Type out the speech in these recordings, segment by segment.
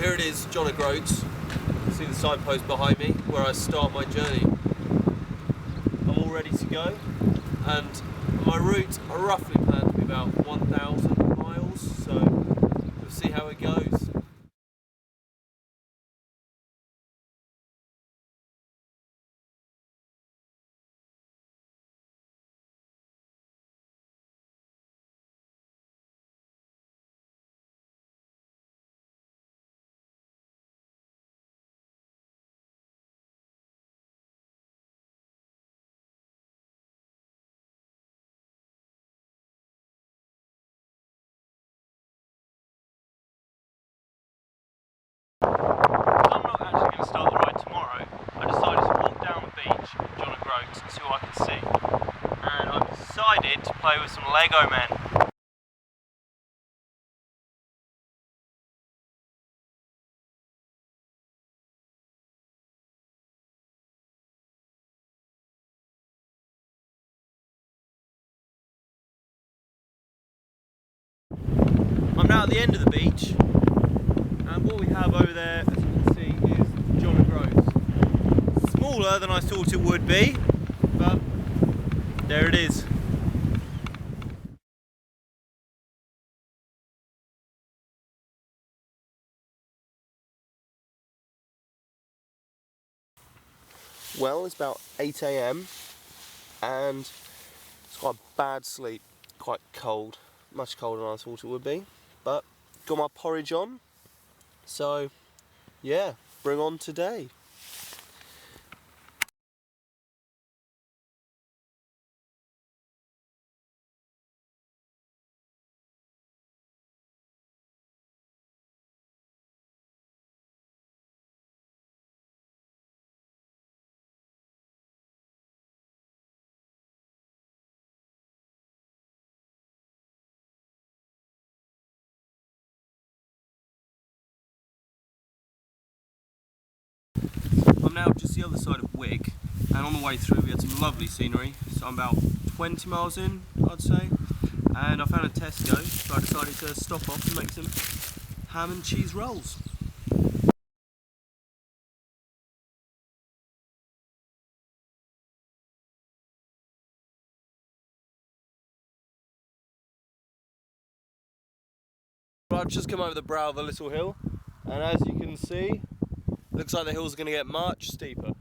here it is, Jogle. You can see the signpost behind me where I start my journey. I'm all ready to go, and my route I roughly plan to be about 1,000 miles, so we'll see how it goes. I'm not actually going to start the ride tomorrow. I decided to walk down the beach at Jogle and see what I can see. And I've decided to play with some Lego men. I'm now at the end of the beach, and what we have over there, as you can see, is Jogle. Smaller than I thought it would be, but there it is. Well, it's about 8 AM and it's quite a bad sleep, quite cold, much colder than I thought it would be, but got my porridge on, so yeah, bring on today. I'm now just the other side of Wick, and on the way through we had some lovely scenery, so I'm about 20 miles in, I'd say, and I found a Tesco, so I decided to stop off and make some ham and cheese rolls. I've just come over the brow of the little hill, and as you can see, looks like the hill's going to get much steeper.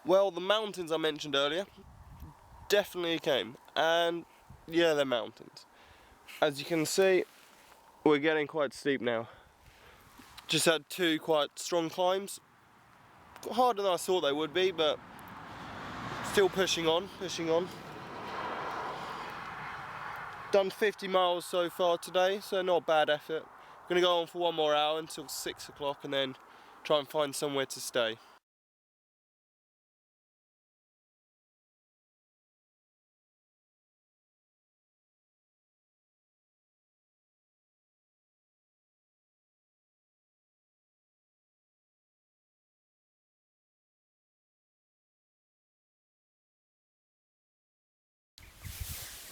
Well, the mountains I mentioned earlier definitely came, and yeah, they're mountains. As you can see, we're getting quite steep now. Just had two quite strong climbs. Harder than I thought they would be, but still pushing on, Done 50 miles so far today, so not a bad effort. Gonna go on for one more hour until 6 o'clock and then try and find somewhere to stay.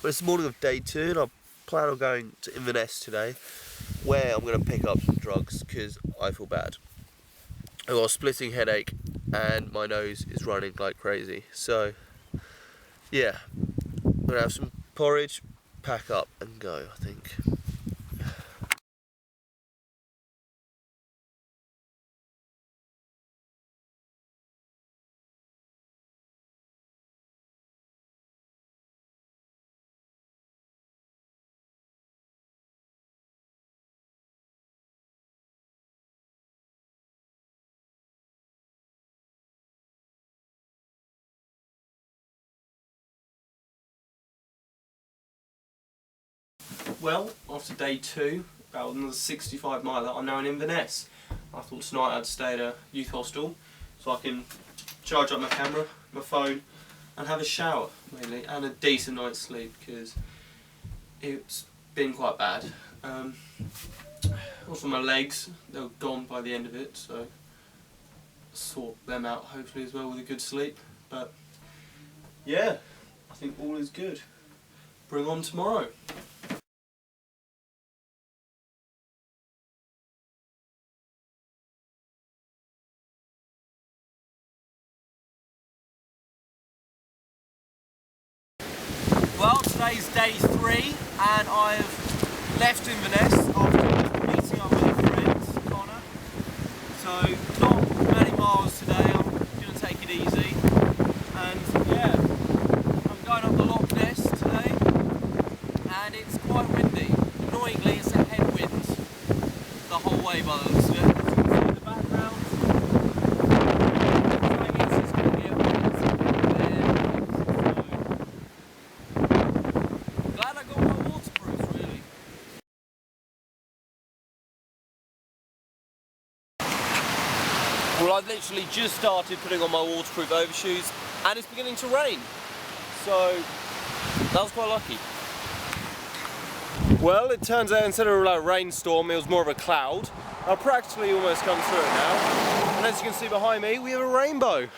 But it's the morning of day 2 and I plan on going to Inverness today, where I'm going to pick up some drugs because I feel bad. I've got a splitting headache and my nose is running like crazy. So yeah, I'm going to have some porridge, pack up and go, I think. Well, after day 2, about another 65 miles, I'm now in Inverness. I thought tonight I'd stay at a youth hostel so I can charge up my camera, my phone and have a shower mainly, and a decent night's sleep because it's been quite bad. Also my legs, they were gone by the end of it, so sort them out hopefully as well with a good sleep. But yeah, I think all is good. Bring on tomorrow. today's day 3 and I've left Inverness after meeting up with a friend, Connor. So not many miles today, I'm going to take it easy. And yeah, I'm going up the Loch Ness today and it's quite windy. Annoyingly it's a headwind the whole way by the looks of it. As you can see in the background. Well, I've literally just started putting on my waterproof overshoes and it's beginning to rain. So, that was quite lucky. Well, it turns out instead of a rainstorm, it was more of a cloud. I've practically almost come through it now. And as you can see behind me, we have a rainbow.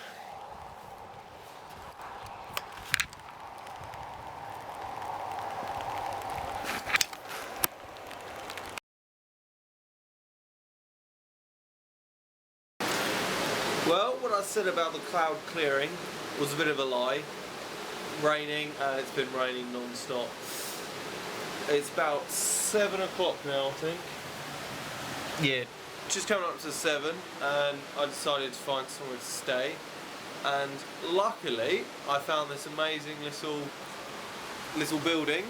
Well, what I said about the cloud clearing was a bit of a lie. Raining, and it's been raining non-stop. It's about 7 o'clock now, I think. Yeah, just coming up to 7, and I decided to find somewhere to stay. And luckily, I found this amazing little building.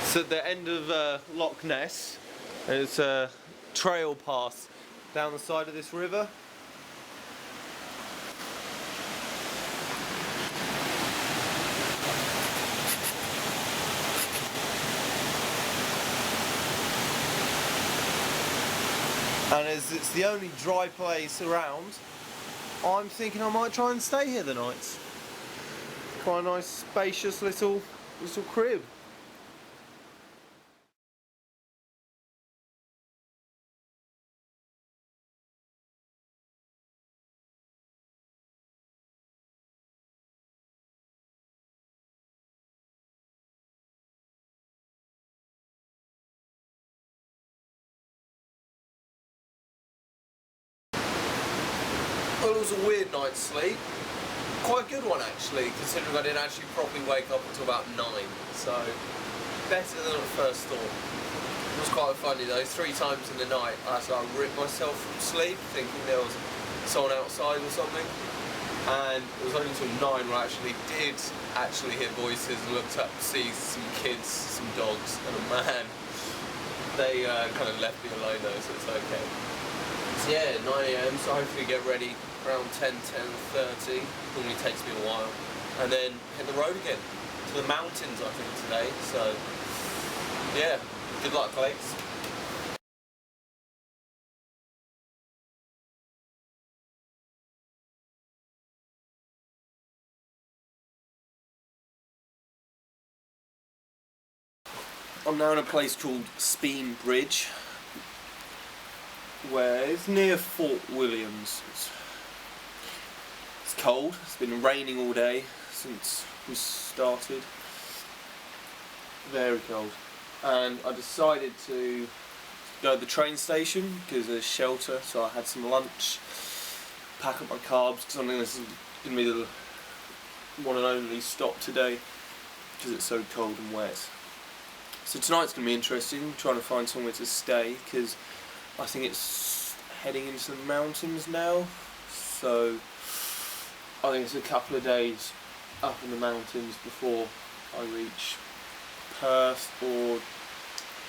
It's at the end of Loch Ness, and it's a trail path down the side of this river. And as it's the only dry place around, I'm thinking I might try and stay here the night. Quite a nice spacious little crib. Well, it was a weird night's sleep. Quite a good one actually, considering I didn't actually properly wake up until about 9. So, better than I first thought. It was quite funny though, 3 times in the night I ripped myself from sleep, thinking there was someone outside or something. And it was only until 9 where I did hear voices and looked up to see some kids, some dogs, and a man. They kind of left me alone though, so it's okay. So yeah, 9 AM, so hopefully get ready around 10:30. Normally takes me a while. And then hit the road again. To the mountains I think today, so yeah, good luck folks. I'm now in a place called Speen Bridge, where it's near Fort Williams. It's cold, it's been raining all day since we started. Very cold. And I decided to go to the train station because there's shelter, so I had some lunch, pack up my carbs because I think this is going to be the one and only stop today because it's so cold and wet. So tonight's going to be interesting, trying to find somewhere to stay because I think it's heading into the mountains now, so I think it's a couple of days up in the mountains before I reach Perth or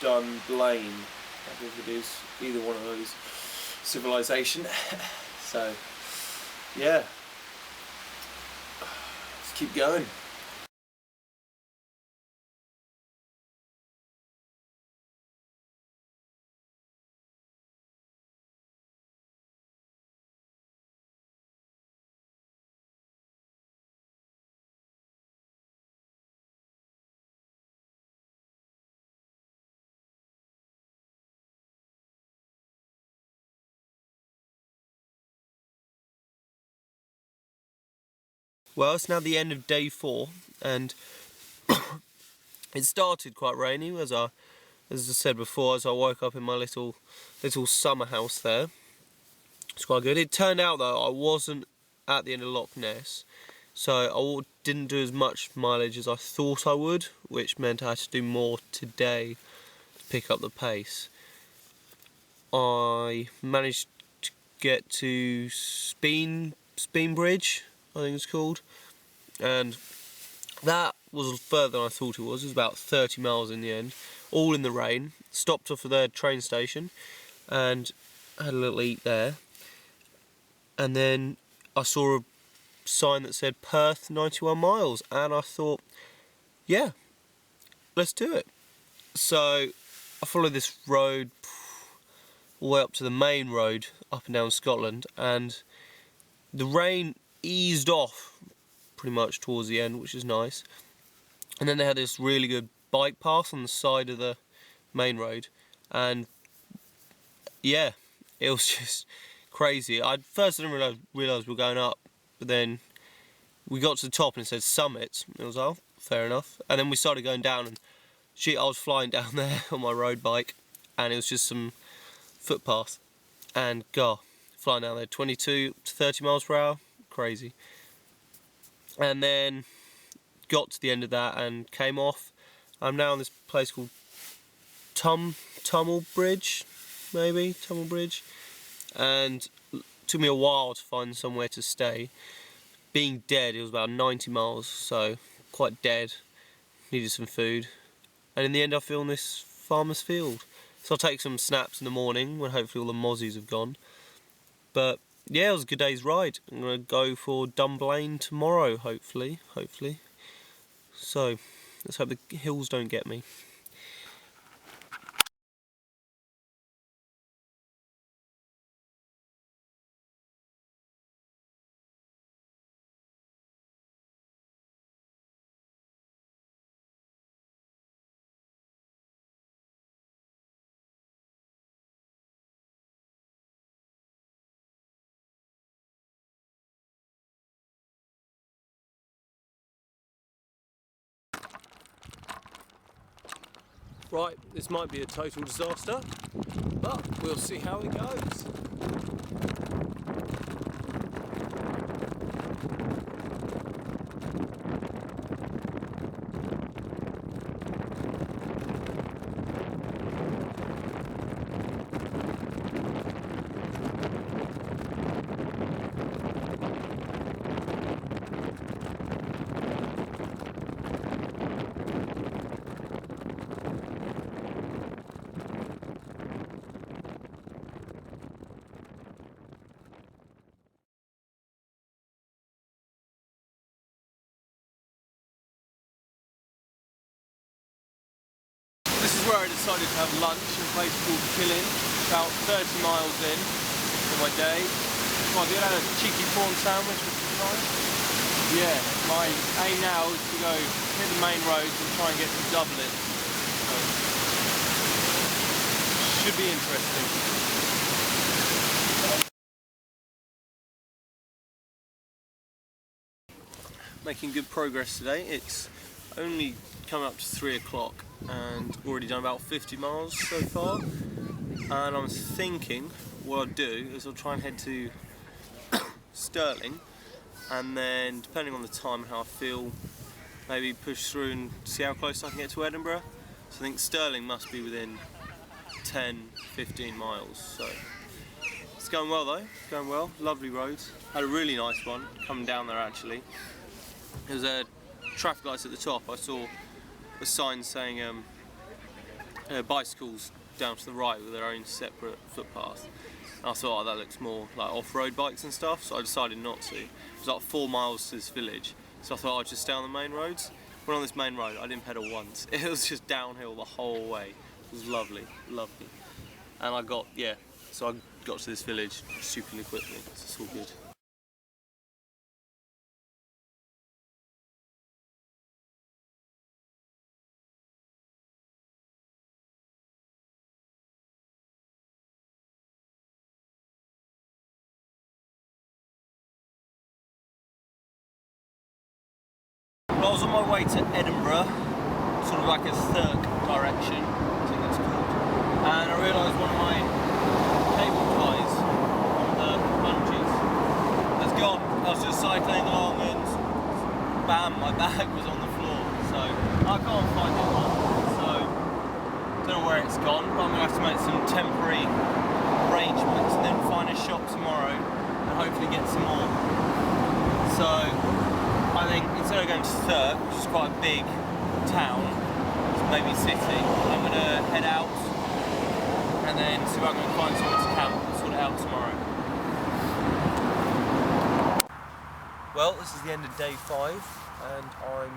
Dunblane, I think it is, either one of those, civilization. So yeah, let's keep going. Well, it's now the end of day 4, and it started quite rainy, as I said before, as I woke up in my little summer house there. It's quite good. It turned out though I wasn't at the end of Loch Ness. so I didn't do as much mileage as I thought I would, which meant I had to do more today to pick up the pace. I managed to get to Speen Bridge, I think it's called, and that was further than I thought it was. It was about 30 miles in the end, all in the rain. Stopped off at their train station and had a little eat there, and then I saw a sign that said Perth 91 miles, and I thought, yeah, let's do it. So I followed this road all the way up to the main road up and down Scotland, and the rain eased off pretty much towards the end, which is nice. And then they had this really good bike path on the side of the main road, and yeah, it was just crazy. I didn't realise we were going up, but then we got to the top and it said summit. It was, oh, fair enough. And then we started going down, and I was flying down there on my road bike, and it was just some footpath, and God, flying down there 22 to 30 miles per hour, crazy. And then got to the end of that and came off. I'm now on this place called Tummel Bridge, and it took me a while to find somewhere to stay. Being dead, it was about 90 miles, so quite dead, needed some food, and in the end I feel in this farmer's field. So I'll take some snaps in the morning when hopefully all the mozzies have gone. But yeah, it was a good day's ride. I'm going to go for Dunblane tomorrow, hopefully. So let's hope the hills don't get me. Right, this might be a total disaster, but we'll see how it goes. This is where I decided to have lunch in a place called Killin, about 30 miles in for my day. Well, I did have a cheeky prawn sandwich, which was nice. Yeah, my aim now is to go hit the main roads and try and get to Dublin. So, should be interesting. Making good progress today. It's only coming up to 3 o'clock and already done about 50 miles so far. And I'm thinking what I'll do is I'll try and head to Stirling, and then depending on the time and how I feel, maybe push through and see how close I can get to Edinburgh. So I think Stirling must be within 10-15 miles. So it's going well though, going well. Lovely roads. Had a really nice one coming down there actually. There was a traffic lights at the top. I saw a sign saying bicycles down to the right with their own separate footpath. And I thought, oh, that looks more like off-road bikes and stuff, so I decided not to. It was like 4 miles to this village, so I thought I'd just stay on the main roads. Went on this main road, I didn't pedal once. It was just downhill the whole way. It was lovely, lovely. And I got to this village stupidly quickly, so it's all good. Well, I was on my way to Edinburgh, sort of like a Thirk direction, I think it's called, and I realised one of my cable ties on the bungees has gone. I was just cycling along and we're going to Thurk, which is quite a big town, maybe city. I'm going to head out and then see if I can find somewhere to camp and sort it out tomorrow. Well, this is the end of day 5 and I'm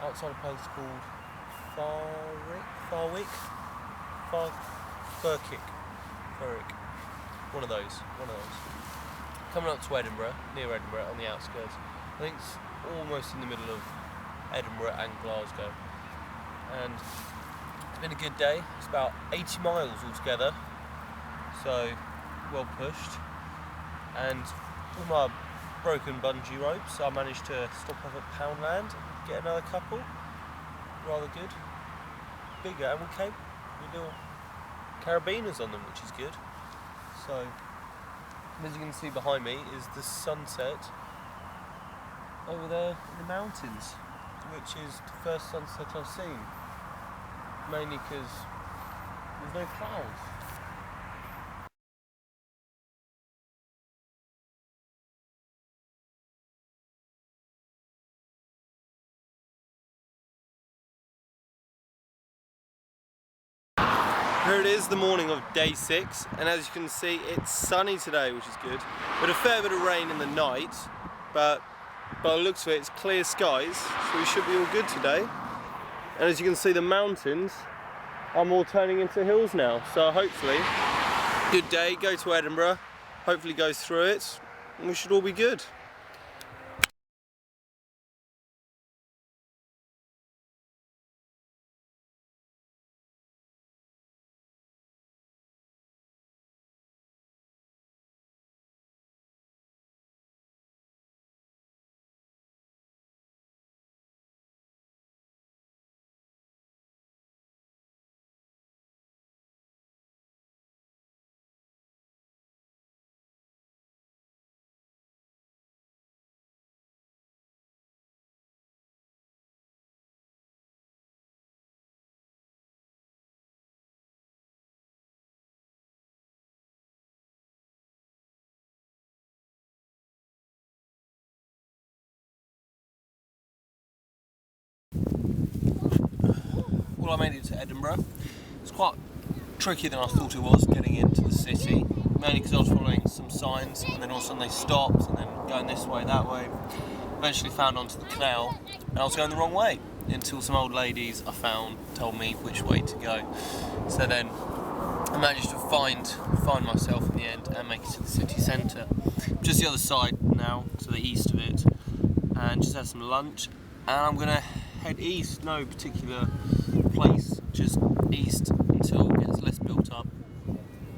outside a place called Thurkick. One of those. Coming up to Edinburgh, near Edinburgh, on the outskirts. I think it's almost in the middle of Edinburgh and Glasgow. And it's been a good day. It's about 80 miles altogether, so well pushed. And with my broken bungee ropes, I managed to stop off at Poundland and get another couple. Rather good. Bigger, and we came with little carabiners on them, which is good. So, as you can see behind me is the sunset over there in the mountains, which is the first sunset I've seen, mainly because there's no clouds. Here it is, the morning of day 6, and as you can see it's sunny today, which is good. But a fair bit of rain in the night, but by the looks of it, it's clear skies, so we should be all good today. And as you can see, the mountains are all turning into hills now, so hopefully, good day, go to Edinburgh, hopefully goes through it, and we should all be good. Well, I made it to Edinburgh. It's quite tricky than I thought it was getting into the city, mainly because I was following some signs and then all of a sudden they stopped and then going this way, that way. Eventually found onto the canal and I was going the wrong way until some old ladies I found told me which way to go. So then I managed to find myself in the end and make it to the city centre. Just the other side now, to the east of it, and just had some lunch and I'm going to head east, no particular place, just east until it gets less built up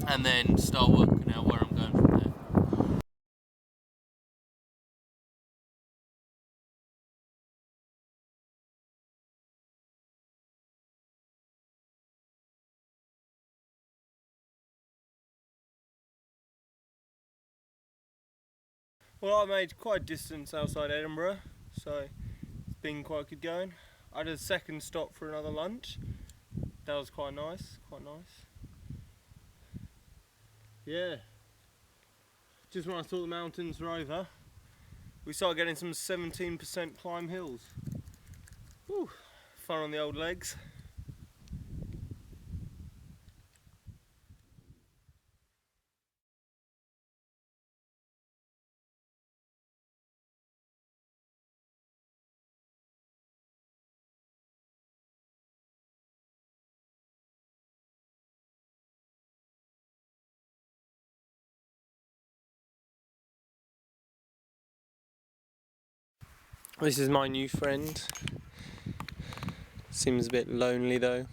and then start working out where I'm going from there. Well, I made quite a distance outside Edinburgh, so it's been quite good going. I did a second stop for another lunch. That was quite nice, Yeah. Just when I thought the mountains were over, we started getting some 17% climb hills. Whew, fun on the old legs. This is my new friend. Seems a bit lonely though.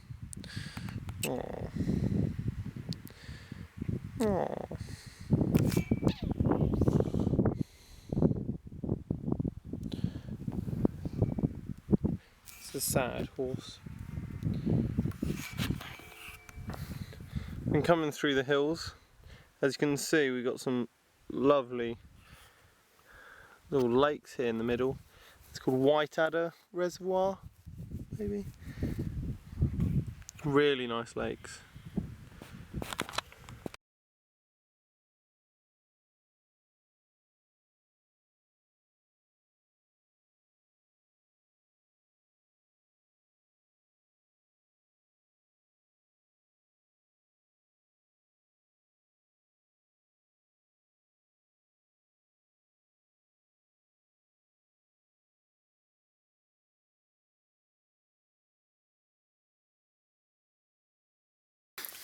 Aww. Aww. It's a sad horse. And coming through the hills, as you can see, we've got some lovely little lakes here in the middle. It's called Whiteadder Reservoir, maybe. Really nice lakes.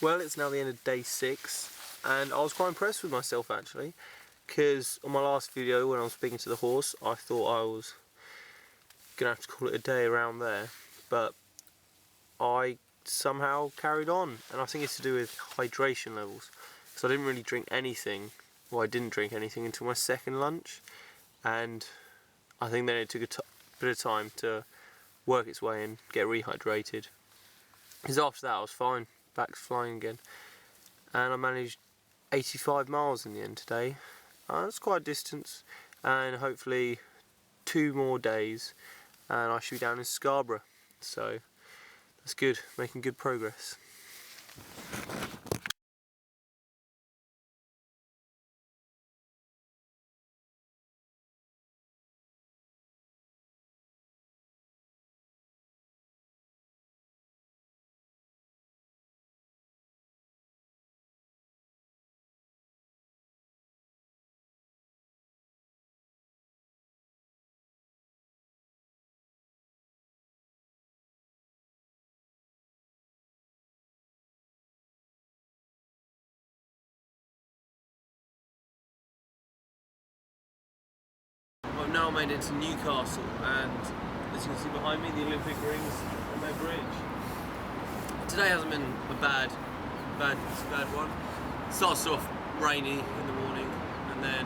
Well, it's now the end of day 6, and I was quite impressed with myself actually, because on my last video when I was speaking to the horse, I thought I was gonna have to call it a day around there, but I somehow carried on, and I think it's to do with hydration levels, because I didn't really drink anything, well I didn't drink anything until my second lunch, and I think then it took a bit of time to work its way and get rehydrated, because after that I was fine, back to flying again, and I managed 85 miles in the end today. That's quite a distance, and hopefully 2 more days and I should be down in Scarborough, so that's good, making good progress. I've now made it to Newcastle, and as you can see behind me, the Olympic rings on their bridge. Today hasn't been a bad one. Starts off rainy in the morning, and then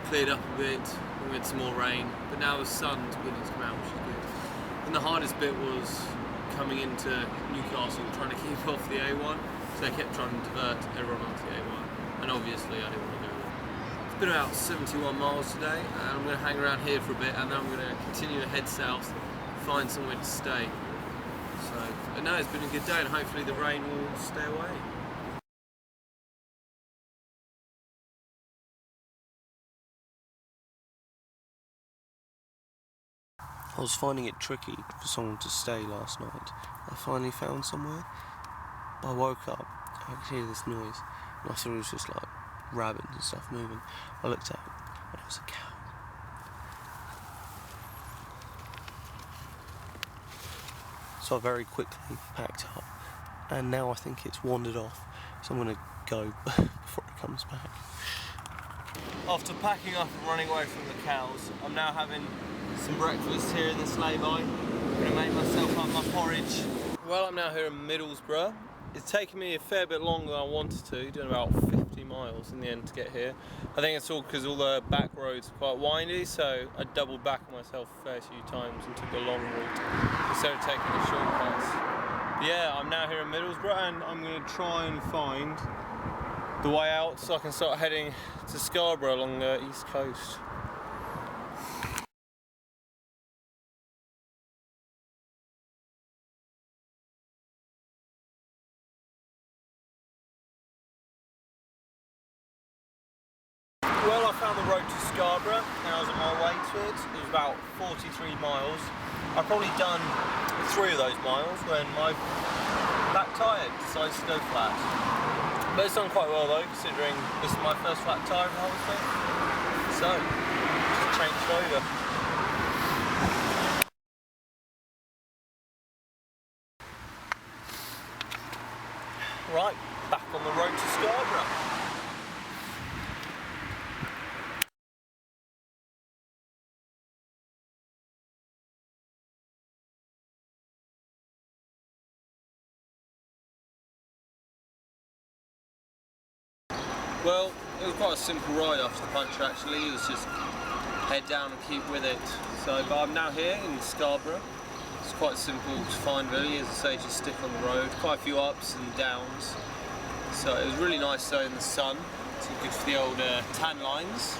cleared up a bit, and we had some more rain, but now the sun's beginning to come out, which is good. And the hardest bit was coming into Newcastle, trying to keep off the A1, so they kept trying to divert everyone onto the A1, and obviously I didn't want to do it. It's been about 71 miles today, and I'm going to hang around here for a bit, and then I'm going to continue to head south, find somewhere to stay. So, but no, it's been a good day, and hopefully the rain will stay away. I was finding it tricky for someone to stay last night. I finally found somewhere. I woke up, I could hear this noise, and I thought it was just like rabbits and stuff moving. I looked up, and it was a cow. So I very quickly packed up, and now I think it's wandered off, so I'm going to go before it comes back. After packing up and running away from the cows, I'm now having some breakfast here in the sleigh-by. I'm going to make myself up my porridge. Well, I'm now here in Middlesbrough. It's taken me a fair bit longer than I wanted to, doing about 50 miles in the end to get here. I think it's all because all the back roads are quite windy, so I doubled back on myself a fair few times and took a long route instead of taking the shortcuts. But yeah, I'm now here in Middlesbrough, and I'm going to try and find the way out so I can start heading to Scarborough along the east coast. Well, I found the road to Scarborough, and I was on my way to it. It was about 43 miles. I've probably done 3 of those miles when my back tyre decides to go flat. But it's done quite well though, considering this is my first flat tyre in the whole thing. So, just changed over. Right, back on the road to Scarborough. Well, it was quite a simple ride after the puncture actually. It was just head down and keep with it. So, but I'm now here in Scarborough. It's quite simple to find really, as I say, just stick on the road. Quite a few ups and downs. So it was really nice though in the sun. It's good for the old tan lines.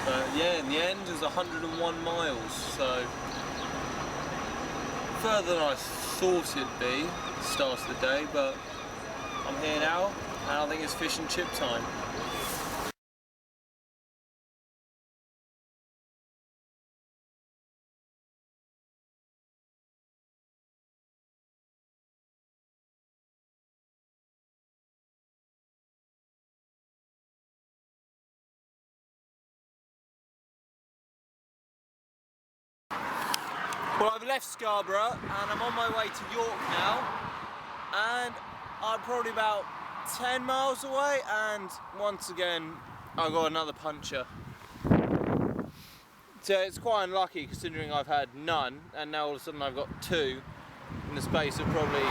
But yeah, in the end it was 101 miles. So further than I thought it'd be at the start of the day, but I'm here now and I think it's fish and chip time. Well, I've left Scarborough and I'm on my way to York now, and I'm probably about 10 miles away, and once again I got another puncture. So it's quite unlucky considering I've had none, and now all of a sudden I've got two in the space of probably,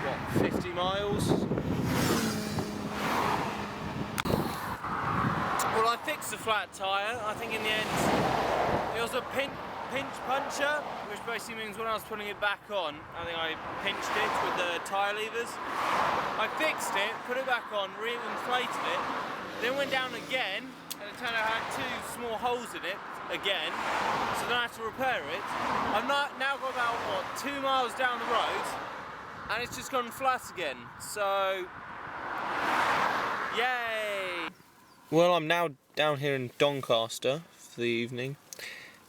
what, 50 miles? Well, I fixed the flat tyre. I think in the end it was a pinch puncture, which basically means when I was putting it back on, I think I pinched it with the tyre levers. I fixed it, put it back on, re-inflated it, then went down again, and it turned out I had two small holes in it again, so then I had to repair it. I've now got about, what, 2 miles down the road, and it's just gone flat again, so yay! Well, I'm now down here in Doncaster for the evening.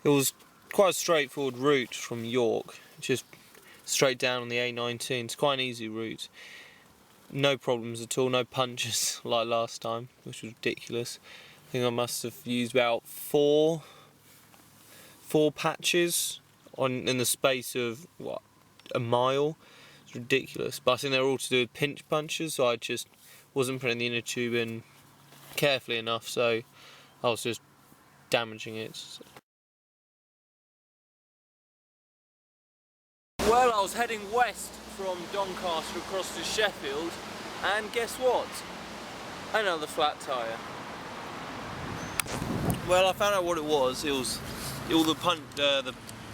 It was quite a straightforward route from York, just straight down on the A19. It's quite an easy route. No problems at all, no punches like last time, which was ridiculous. I think I must have used about four patches in the space of, what, a mile. It's ridiculous, but I think they were all to do with pinch punches, so I just wasn't putting the inner tube in carefully enough, so I was just damaging it. Well, I was heading west from Doncaster across to Sheffield, and guess what? Another flat tyre. Well, I found out what it was. It was all the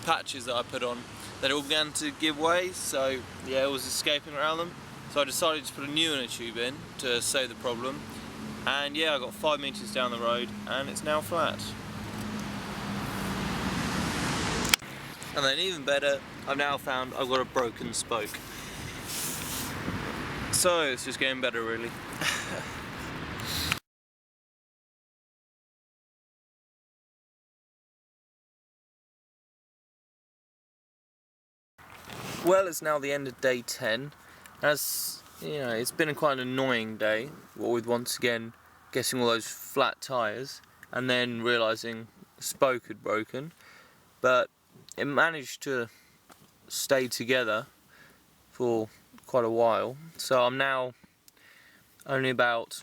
patches that I put on that all began to give way, so yeah, it was escaping around them. So I decided to put a new inner tube in to save the problem. And yeah, I got 5 metres down the road and it's now flat. And then even better, I've now found I've got a broken spoke. So it's just getting better really. Well, it's now the end of day 10. As you know, it's been quite an annoying day, with once again getting all those flat tyres and then realising the spoke had broken, but it managed to stay together for quite a while. So I'm now only about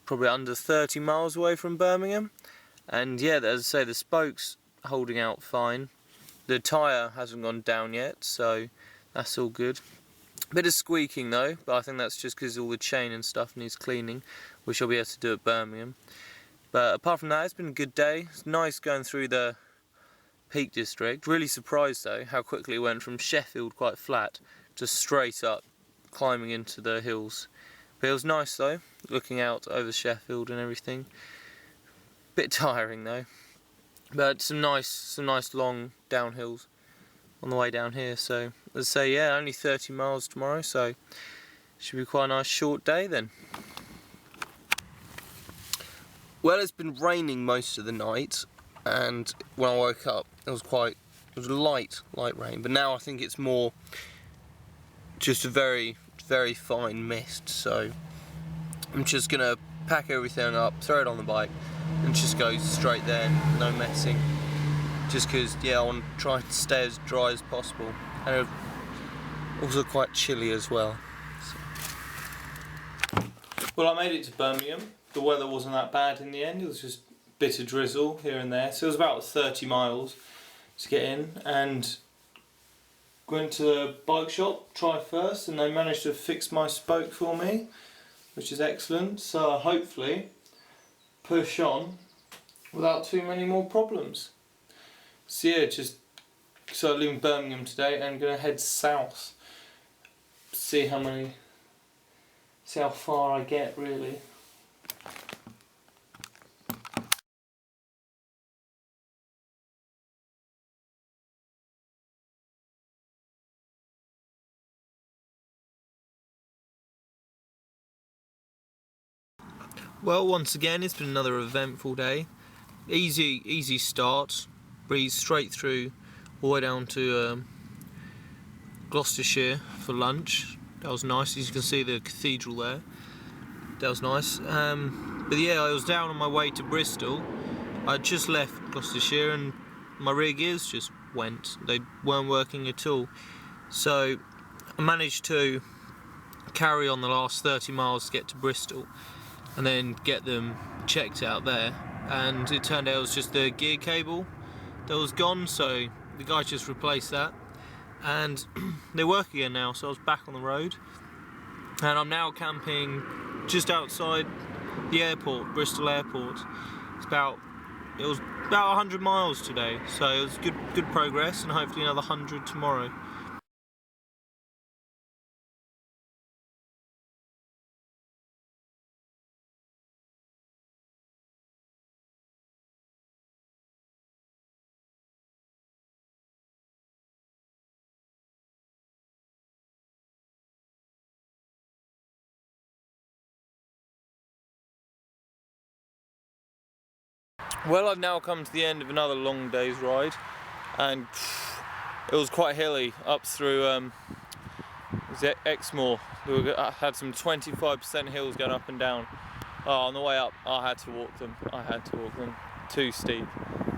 probably under 30 miles away from Birmingham, and yeah, as I say, the spoke's holding out fine. The tyre hasn't gone down yet, so that's all good. Bit of squeaking though, but I think that's just because all the chain and stuff needs cleaning, which I'll be able to do at Birmingham. But apart from that, it's been a good day. It's nice going through the Peak District. Really surprised though how quickly it went from Sheffield quite flat to straight up climbing into the hills. But it was nice though, looking out over Sheffield and everything. Bit tiring though, but some nice long downhills on the way down here. So let's say, yeah, only 30 miles tomorrow, so should be quite a nice short day then. Well, it's been raining most of the night, and when I woke up it was light rain, but now I think it's more just a very fine mist. So I'm just gonna pack everything up, throw it on the bike and just go straight there, no messing. Just because, yeah, I want to try and stay as dry as possible, and also quite chilly as well. So. Well, I made it to Birmingham. The weather wasn't that bad in the end. It was just a bit of drizzle here and there, so it was about 30 miles to get in, and went to the bike shop, try first, and they managed to fix my spoke for me, which is excellent. So hopefully push on without too many more problems. So yeah, so I'm leaving Birmingham today and gonna head south. See how far I get really. Well, once again, it's been another eventful day. Easy start. Breeze straight through all the way down to Gloucestershire for lunch. That was nice. As you can see the cathedral there. That was nice. But yeah, I was down on my way to Bristol. I just left Gloucestershire and my rear gears just went. They weren't working at all. So I managed to carry on the last 30 miles to get to Bristol and then get them checked out there, and it turned out it was just the gear cable that was gone, so the guy just replaced that and they work again now. So I was back on the road and I'm now camping just outside the airport, Bristol Airport. It was about 100 miles today, so it was good progress, and hopefully another 100 tomorrow. Well, I've now come to the end of another long day's ride, and it was quite hilly up through Exmoor. I had some 25% hills going up and down. On the way up, I had to walk them. Too steep.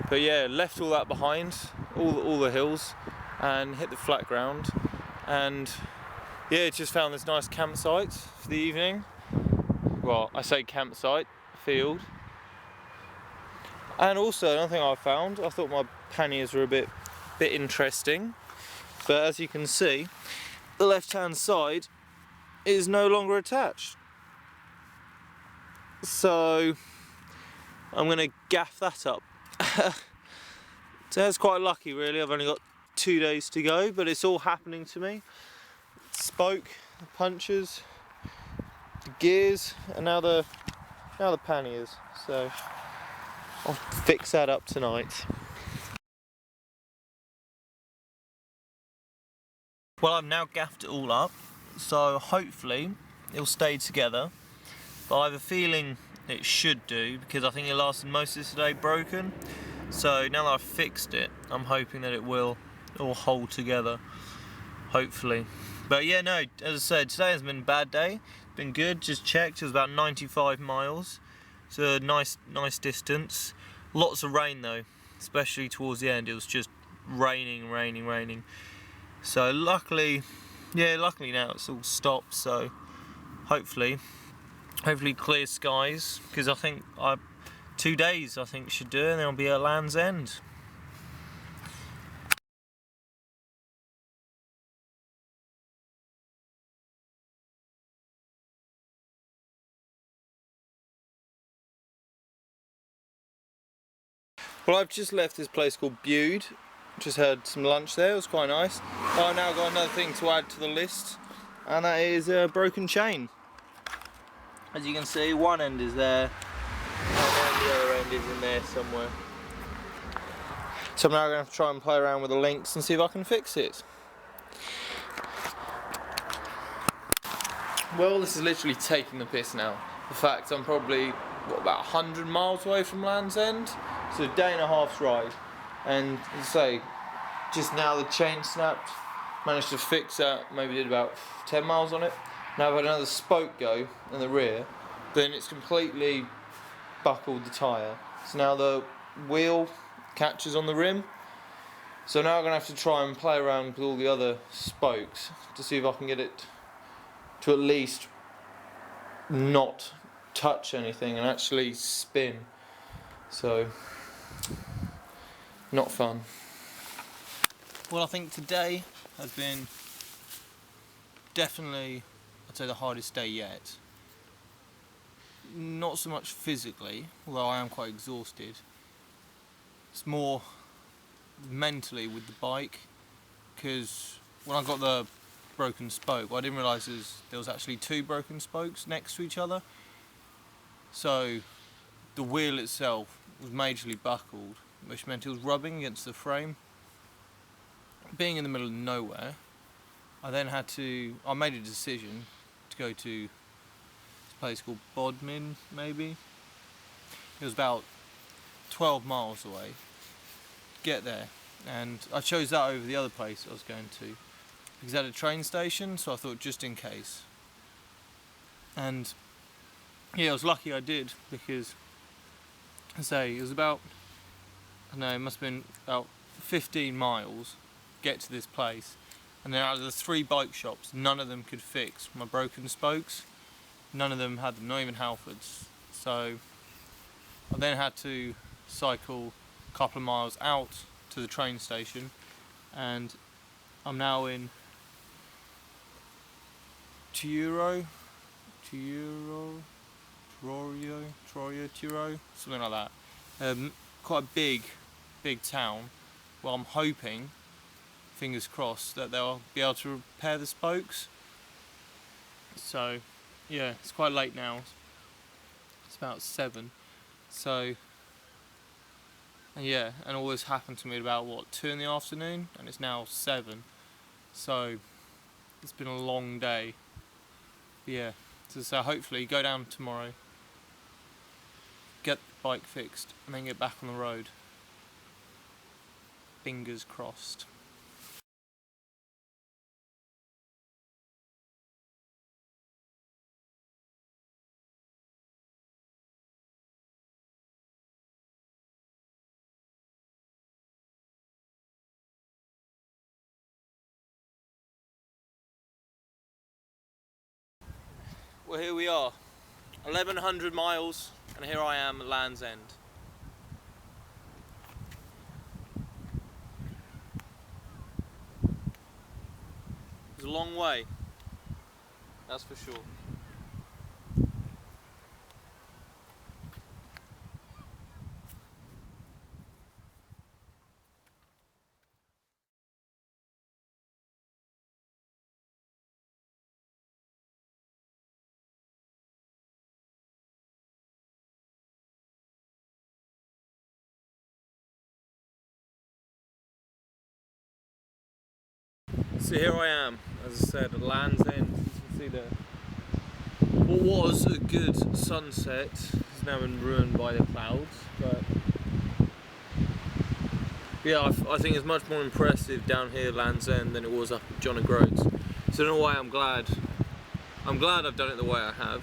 But yeah, left all that behind, all the hills, and hit the flat ground. And yeah, just found this nice campsite for the evening. Well, I say campsite, field. And also, another thing I found, I thought my panniers were a bit interesting, but as you can see, the left-hand side is no longer attached. So I'm going to gaff that up. So that's quite lucky, really. I've only got 2 days to go, but it's all happening to me. Spoke, the punches, the gears, and now the panniers. So I'll fix that up tonight. Well, I've now gaffed it all up, so hopefully it'll stay together. But I have a feeling it should do, because I think it lasted most of today broken. So now that I've fixed it, I'm hoping that it will all hold together, hopefully. But yeah, no, as I said, today has been a bad day. It's been good, just checked, it was about 95 miles. So a nice distance. Lots of rain though, especially towards the end. It was just raining. So luckily now it's all stopped. So hopefully clear skies, because I think 2 days I think should do it, and then I'll be at Land's End. Well, I've just left this place called Bude. Just had some lunch there, it was quite nice. I've now got another thing to add to the list, and that is a broken chain. As you can see, one end is there, and then the other end is in there somewhere. So I'm now going to have to try and play around with the links and see if I can fix it. Well, this is literally taking the piss now. The fact I'm probably, about 100 miles away from Land's End? So a day and a half's ride. And as I say, just now the chain snapped, managed to fix that, maybe did about 10 miles on it. Now I've had another spoke go in the rear, then it's completely buckled the tyre. So now the wheel catches on the rim. So now I'm going to have to try and play around with all the other spokes to see if I can get it to at least not touch anything and actually spin. So, not fun. Well, I think today has been definitely, I'd say, the hardest day yet. Not so much physically, although I am quite exhausted. It's more mentally with the bike, because when I got the broken spoke, I didn't realise there was actually 2 broken spokes next to each other. So the wheel itself was majorly buckled, which meant it was rubbing against the frame. Being in the middle of nowhere, I made a decision to go to this place called Bodmin, maybe. It was about 12 miles away. Get there, and I chose that over the other place I was going to, because it had a train station, so I thought just in case. And yeah, I was lucky I did, because I say it was about, I don't know, it must have been about 15 miles get to this place, And then out of the 3 bike shops, none of them could fix my broken spokes. None of them had them, not even Halfords. So I then had to cycle a couple of miles out to the train station, and I'm now in Truro, something like that. Quite a big town. Well, I'm hoping, fingers crossed, that they'll be able to repair the spokes. So yeah, it's quite late now. It's about 7. So, and yeah, and all this happened to me at about what, 2 in the afternoon, and it's now 7. So it's been a long day. But yeah, so hopefully go down tomorrow, get the bike fixed, and then get back on the road. Fingers crossed. Well, here we are, 1100 miles, and here I am at Land's End. It's a long way, that's for sure. So here I am, as I said, at Land's End. As you can see there, what was a good sunset has now been ruined by the clouds. But yeah, I think it's much more impressive down here at Land's End than it was up at John O'Groats. So in a way, I'm glad I've done it the way I have,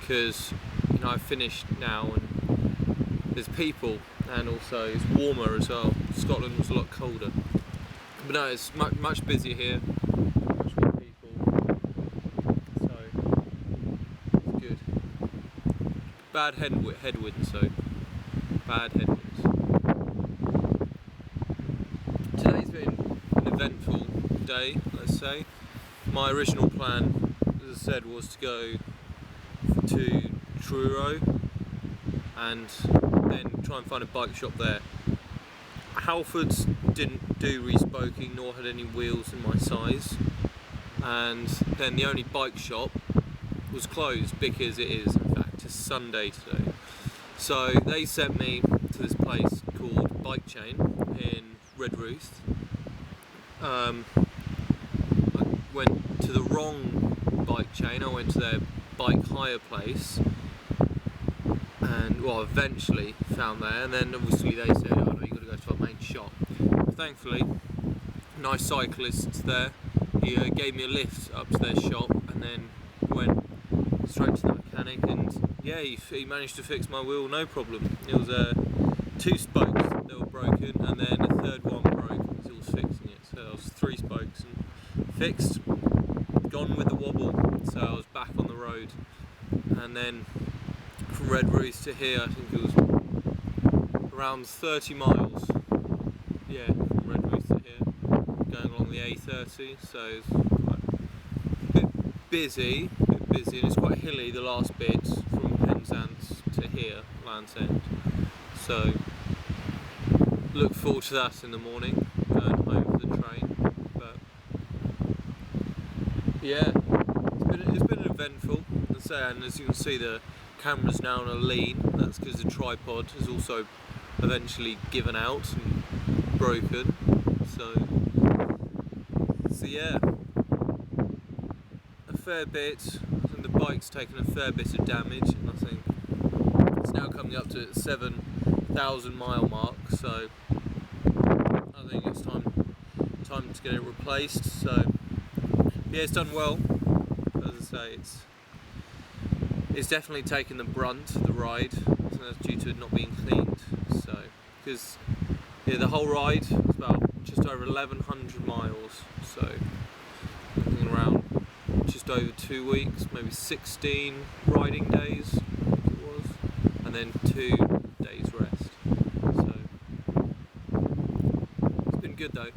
because you know I've finished now and there's people, and also it's warmer as well. Scotland was a lot colder. But no, it's much busier here, much more people, so it's good. Bad headwinds though, bad headwinds. Today's been an eventful day, let's say. My original plan, as I said, was to go to Truro and then try and find a bike shop there. Halfords didn't do respoking nor had any wheels in my size, and then the only bike shop was closed because it is in fact a Sunday today. So they sent me to this place called Bike Chain in Reservoir. I went to the wrong bike chain, I went to their bike hire place, and well, eventually found there, and then obviously they said, oh no, you've got to go to our main shop. Thankfully, nice cyclist there, he gave me a lift up to their shop, and then went straight to the mechanic, and yeah, he managed to fix my wheel, no problem. It was 2 spokes that were broken, and then a 3rd one broke as he was fixing it, so it was 3 spokes and fixed, gone with the wobble, so I was back on the road. And then from Reservoir to here, I think it was around 30 miles, yeah, from Reservoir to here, going along the A30, so it's quite a bit busy, and it's quite hilly the last bit from Penzance to here, Land's End, so look forward to that in the morning, going home for the train. But yeah, it's been eventful, let's say, and as you can see the camera's now on a lean. That's because the tripod has also eventually given out and broken. So yeah, a fair bit. I think the bike's taken a fair bit of damage, and I think it's now coming up to its 7,000 mile mark. So I think it's time to get it replaced. So yeah, it's done well. As I say, it's definitely taken the brunt of the ride, so that's due to it not being cleaned. So, because yeah, the whole ride was about just over 1,100 miles, so looking around just over 2 weeks, maybe 16 riding days it was, and then 2 days rest. So it's been good though.